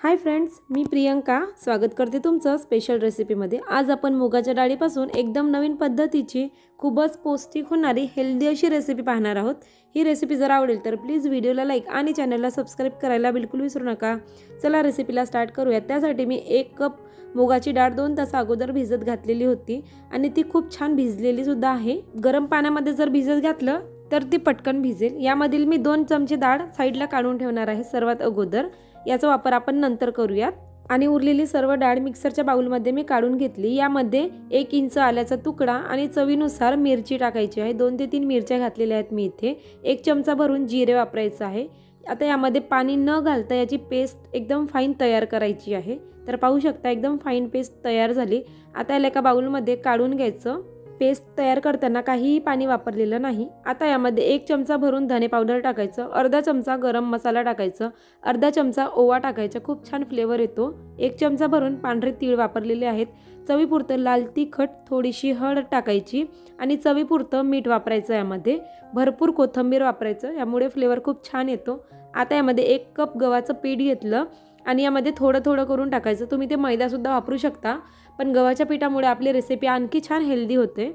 Hi friends, मी प्रियंका स्वागत करते तुमचं स्पेशल रेसिपीमध्ये। आज आपण मुगाच्या डाळीपासून एकदम नवीन पद्धतीची खूपच पौष्टिक होणारी हेल्दी अशी रेसिपी पाहणार आहोत। ही रेसिपी जर आवडेल तर प्लीज व्हिडिओला लाईक आणि चॅनलला सबस्क्राइब करायला बिलकुल विसरू नका। चला रेसिपीला स्टार्ट करूया। त्यासाठी मी 1 कप मुगाची डाळ 2 तास अगोदर भिजत घातलेली होती आणि ती खूप छान भिजलेली सुद्धा आहे। गरम पाण्यामध्ये जर भिजत घातलं तर ती पटकन भिजेल। यामधील मी 2 चमचे डाळ साईडला काढून ठेवणार आहे सर्वात अगोदर। याचा वापर आपण नंतर करूयात। आणि उरलेली सर्व डाळ मिक्सरच्या बाउलमध्ये मी काढून घेतली। यामध्ये 1 इंच आल्याचा तुकडा आणि चवीनुसार मिरची टाकायची आहे। 2 ते 3 मिरच्या घातलेल्या आहेत मी इथे। 1 चमचा भरून जिरे वापरायचं आहे। आता यामध्ये पाणी न घालता याची पेस्ट एकदम फाईन तयार करायची आहे। तर पाहू शकता एकदम फाईन पेस्ट तयार झाली। आता याला एका बाउलमध्ये काढून घ्यायचं। पेस्ट तयार करताना काहीही पाणी वापरलेलं नाही। आता यामध्ये 1 चमचा भरून धने पावडर टाकायचं, अर्धा चमचा गरम मसाला टाकायचं, अर्धा चमचा ओवा टाकायचा, खूप छान फ्लेवर येतो। 1 चमचा भरून पांढरे तीळ वापरलेले आहेत। चवीपुरतं लाल तिखट, थोडीशी हळद टाकायची आणि चवीपुरतं मीठ वापरायचं। यामध्ये भरपूर कोथिंबीर वापरायचं, यामुळे फ्लेवर खूप छान येतो। आता यामध्ये 1 कप गव्हाचं पीठ घेतलं आणि यामध्ये थोडं थोडं करून टाकायचं। तुम्ही ते मैदा सुद्धा वापरू शकता, पण गव्हाच्या पिठामुळे आपली रेसिपी आणखी छान हेल्दी होते।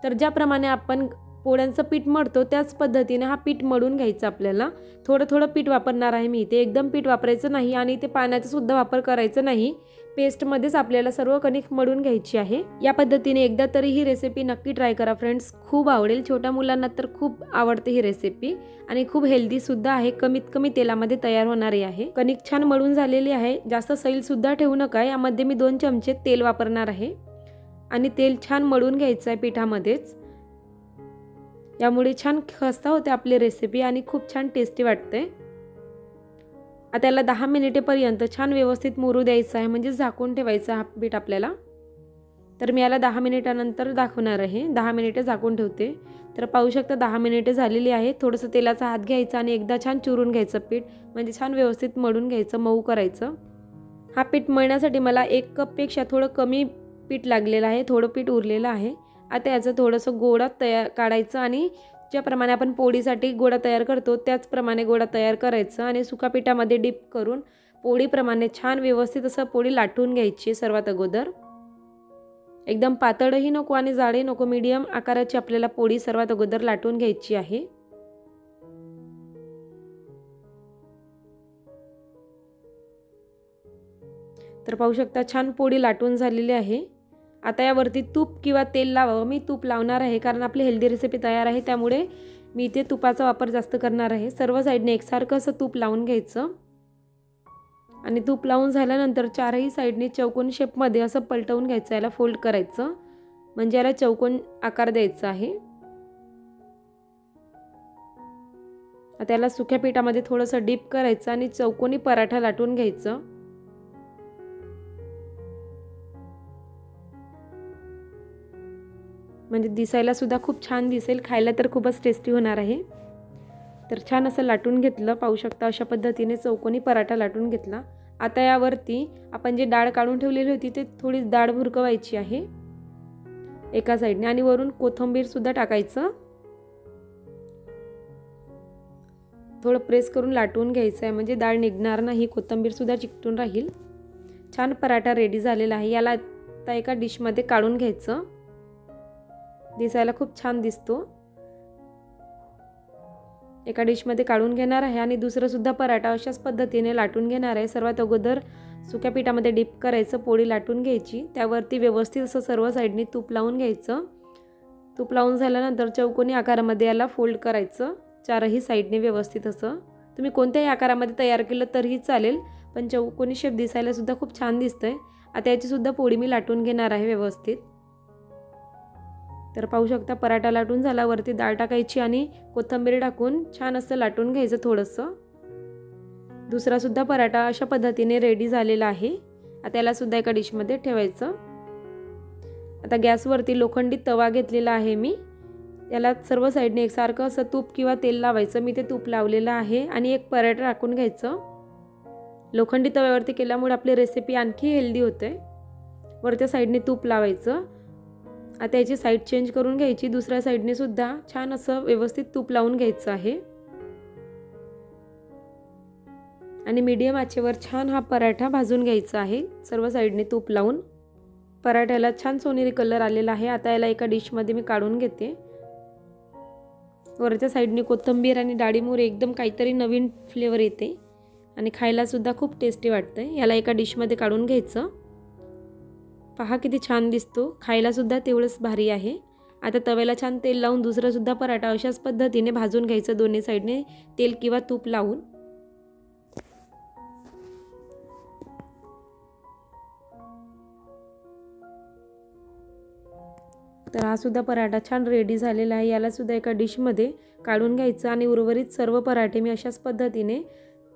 तर ज्याप्रमाणे आपण पोळ्यांचं पीठ मळतो त्याच पद्धतीने हा पीठ मळून घ्यायचा आपल्याला। थोडं थोडं पीठ वापरणार आहे मी इथे, एकदम पीठ वापरायचं नाही आणि ते पाण्याचा सुद्धा वापर करायचा नाही। पेस्टमध्येच आपल्याला सर्व कणिक मळून घ्यायची आहे। या पद्धतीने एकदा तरी ही रेसिपी नक्की ट्राय करा फ्रेंड्स, खूप आवडेल। छोट्या मुलांना तर खूप आवडते ही रेसिपी आणि खूप हेल्दी सुद्धा आहे। कमीत कमी तेलामध्ये तयार होणारी आहे। कणिक छान मळून झालेली आहे, जास्त सैल सुद्धा ठेवू नका। यामध्ये मी 2 चमचे तेल वापरणार आहे आणि तेल छान मळून घ्यायचं आहे पिठामध्येच। यामुळे छान खस्ता होते आपली रेसिपी आणि खूप छान टेस्टी वाटते। आता त्याला 10 मिनिटेपर्यंत छान व्यवस्थित मुरू द्यायचं आहे, म्हणजे झाकून ठेवायचं हा पीठ आपल्याला। तर मी याला 10 मिनिटानंतर दाखवणार आहे। 10 मिनिटे झाकून ठेवते। तर पाहू शकता 10 मिनिटे झालेली आहे। थोडंसं तेलाचा हात घ्यायचा आणि एकदा छान चुरून घ्यायचं पीठ, म्हणजे छान व्यवस्थित मळून घ्यायचं, मऊ करायचं। हा पीठ मळण्यासाठी मला 1 कपपेक्षा थोडं कमी पीठ लागलेलं आहे, थोडं पीठ उरलेलं आहे। आता याचं थोडंसं गोळा तयार काढायचं आणि ज्याप्रमाणे आपण पोळीसाठी गोळा तयार करतो त्याचप्रमाणे गोळा तयार करायचं आणि सुका पिठामध्ये डिप करून पोळीप्रमाणे छान व्यवस्थित असं पोळी लाटून घ्यायची सर्वात अगोदर। एकदम पातळही नको आणि जाडही नको, मीडियम आकाराची आपल्याला पोळी सर्वात अगोदर लाटून घ्यायची आहे। तर पाहू शकता छान पोळी लाटून झालेली आहे। आता यावरती तूप किंवा तेल लावावं। मी तूप लावणार आहे कारण आपली हेल्दी रेसिपी तयार आहे, त्यामुळे मी इथे तुपाचा वापर जास्त करणार आहे। सर्व साईडने एकसारखं असं तूप लावून घ्यायचं आणि तूप लावून झाल्यानंतर चारही साईडने चौकोनी शेपमध्ये असं पलटवून घ्यायचं, याला फोल्ड करायचं, म्हणजे याला चौकोन आकार द्यायचा आहे। आता याला सुक्या पिठामध्ये थोडंसं डीप करायचं आणि चौकोनी पराठा लाटून घ्यायचं। म्हणजे दिसायला सुद्धा खूप छान दिसेल, खायला तर खूपच टेस्टी होणार आहे। तर छान असं लाटून घेतलं, पाहू शकता अशा पद्धतीने चौकोनी पराठा लाटून घेतला। आता यावरती आपण जी डाळ काढून ठेवलेली होती ते थोडी डाळ भुरकवायची आहे एका साईडने आणि वरून कोथिंबीर सुद्धा टाकायचं। थोडं प्रेस करून लाटून घ्यायचं आहे, म्हणजे डाळ निघणार नाही, कोथिंबीर सुद्धा चिकटून राहील। छान पराठा रेडी झालेला आहे। याला आता एका डिशमध्ये काढून घ्यायचं, दिसायला खूप छान दिसतो। एका डिशमध्ये काढून घेणार आहे आणि दुसरं सुद्धा पराठा अशाच पद्धतीने लाटून घेणार आहे। सर्वात अगोदर सुक्या पिठामध्ये डिप करायचं, पोळी लाटून घ्यायची, त्यावरती व्यवस्थित असं सर्व साईडने तूप लावून घ्यायचं। तूप लावून झाल्यानंतर चौकोनी आकारामध्ये याला फोल्ड करायचं, चारही साईडने व्यवस्थित असं। तुम्ही कोणत्याही आकारामध्ये तयार केलं तरीही चालेल, पण चौकोनी शेप दिसायला सुद्धा खूप छान दिसतंय। आता याची सुद्धा पोळी मी लाटून घेणार आहे व्यवस्थित। तर पाहू शकता पराठा लाटून झाला, वरती डाळ टाकायची आणि कोथिंबीर टाकून छान असं लाटून घ्यायचं थोडंसं। दुसरा सुद्धा पराठा अशा पद्धतीने रेडी झालेला आहे। आता याला सुद्धा एका डिशमध्ये ठेवायचं। आता गॅसवरती लोखंडी तवा घेतलेला आहे मी, याला सर्व साईडने एकसारखं असं तूप किंवा तेल लावायचं। मी ते तूप लावलेलं आहे आणि एक पराठा टाकून घ्यायचं। लोखंडी तव्यावरती केल्यामुळे आपली रेसिपी आणखी हेल्दी होते। वरच्या साईडने तूप लावायचं। आता याची साईड चेंज करून घ्यायची, दुसऱ्या साईडने सुद्धा छान असं व्यवस्थित तूप लावून घ्यायचं आहे। आणि मीडियम आचेवर छान हा पराठा भाजून घ्यायचा आहे सर्व साईडने तूप लावून। पराठ्याला छान सोनेरी कलर आलेला आहे। आता याला एका डिशमध्ये मी काढून घेते। वरच्या साईडने कोथिंबीर आणि डाळिंबूर एकदम काहीतरी नवीन फ्लेवर येते आणि खायला सुद्धा खूप टेस्टी वाटतं। याला एका डिशमध्ये काढून घ्यायचं। पहा किती छान दिसतो, खायला सुद्धा तेवढंच भारी आहे। आता तव्याला छान तेल लावून दुसरा सुद्धा पराठा अशाच पद्धतीने भाजून घ्यायचं दोन्ही साईडने तेल किंवा तूप लावून। तर हा सुद्धा पराठा छान रेडी झालेला आहे। याला सुद्धा एका डिशमध्ये काढून घ्यायचं आणि उर्वरित सर्व पराठे मी अशाच पद्धतीने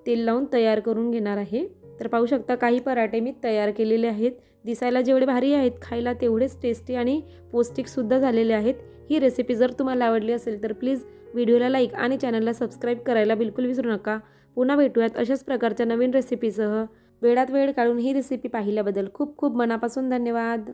तेल लावून तयार करून घेणार आहे। तर पाहू शकता काही पराठे मी तयार केलेले आहेत। दिसायला जेवढे भारी आहेत खायला तेवढेच टेस्टी आणि पौष्टिक सुद्धा झालेले आहेत। ही रेसिपी जर तुम्हाला आवडली असेल तर प्लीज व्हिडिओला लाईक आणि चॅनलला सबस्क्राईब करायला बिलकुल विसरू नका। पुन्हा भेटूयात अशाच प्रकारच्या नवीन रेसिपीसह। वेळात वेळ काढून ही रेसिपी पाहिल्याबद्दल खूप खूप मनापासून धन्यवाद।